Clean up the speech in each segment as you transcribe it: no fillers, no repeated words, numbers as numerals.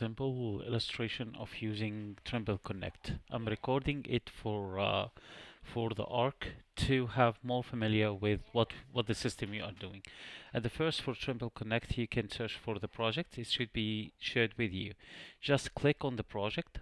Simple illustration of using Trimble Connect. I'm recording it for the ARC to have more familiar with what the system you are doing. At the first, for Trimble Connect, you can search for the project. It should be shared with you. Just click on the project.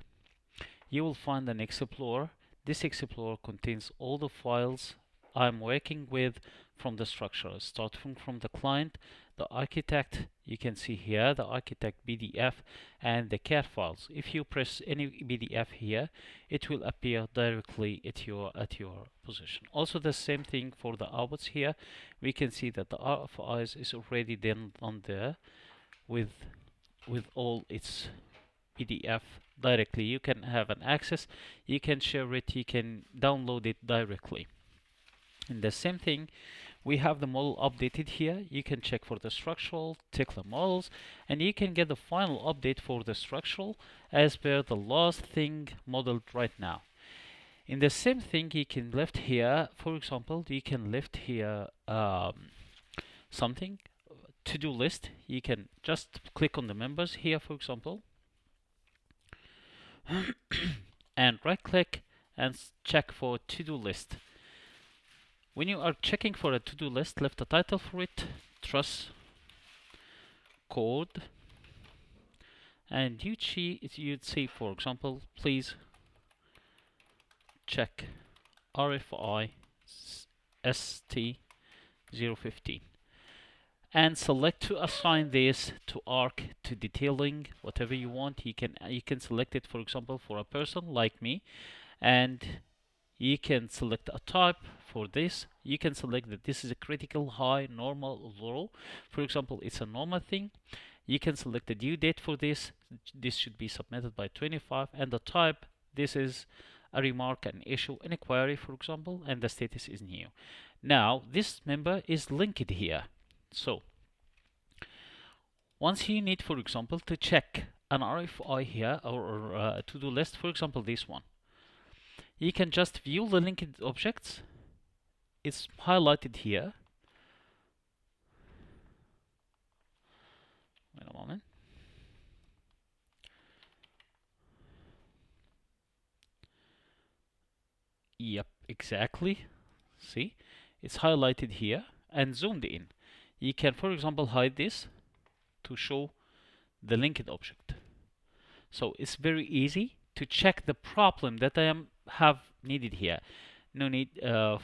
You will find an Explorer. This Explorer contains all the files I'm working with from the structure, starting from the client, the architect. You can see here the architect PDF and the CAD files. If you press any PDF here, it will appear directly at your position. Also, the same thing for the outputs here. We can see that the RFIs is already done on there with all its PDF directly. You can have an access, you can share it, you can download it directly. And the same thing, we have the model updated here. You can check for the structural, Tekla models, and you can get the final update for the structural as per the last thing modeled right now. In the same thing, you can left here, for example, you can left here something, to-do list. You can just click on the members here, for example, and right click and check for to-do list. When you are checking for a to-do list, left a title for it, truss code, and you'd see, for example, please check RFI ST015 and select to assign this to arc, to detailing, whatever you want. You can select it, for example, for a person like me, and you can select a type for this. You can select that this is a critical, high, normal, low. For example, it's a normal thing. You can select the due date for this. This should be submitted by 25, and the type, this is a remark, an issue, an inquiry, for example, and the status is new. Now, this member is linked here. So, once you need, for example, to check an RFI here or a to-do list, for example, this one, you can just view the linked objects. It's highlighted here. Wait a moment. Yep, exactly. See, it's highlighted here and zoomed in. You can, for example, hide this to show the linked object. So it's very easy to check the problem that have needed here. No need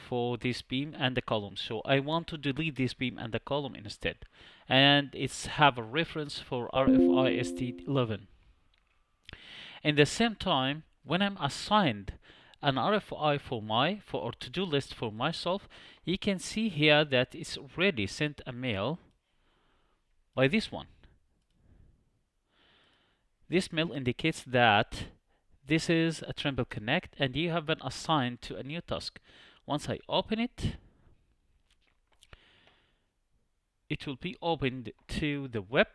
for this beam and the column. So I want to delete this beam and the column instead. And it's have a reference for RFI ST11. In the same time, when I'm assigned an RFI or to-do list for myself, you can see here that it's already sent a mail by this one. This mail indicates that this is a Trimble Connect and you have been assigned to a new task. Once I open it, it will be opened to the web.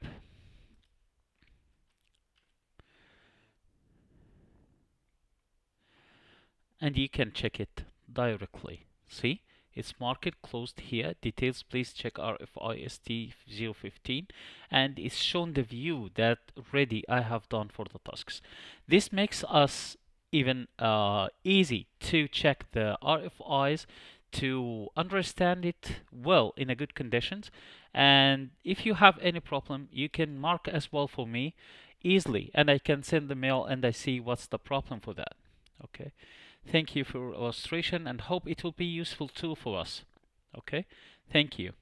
And you can check it directly. See, it's marked closed here. Details, please check RFIST 015, and it's shown the view that already I have done for the tasks. This makes us even easy to check the RFIs, to understand it well in a good conditions. And if you have any problem, you can mark as well for me easily, and I can send the mail and I see what's the problem for that. Okay. Thank you for illustration and hope it will be useful too for us. Okay. Thank you.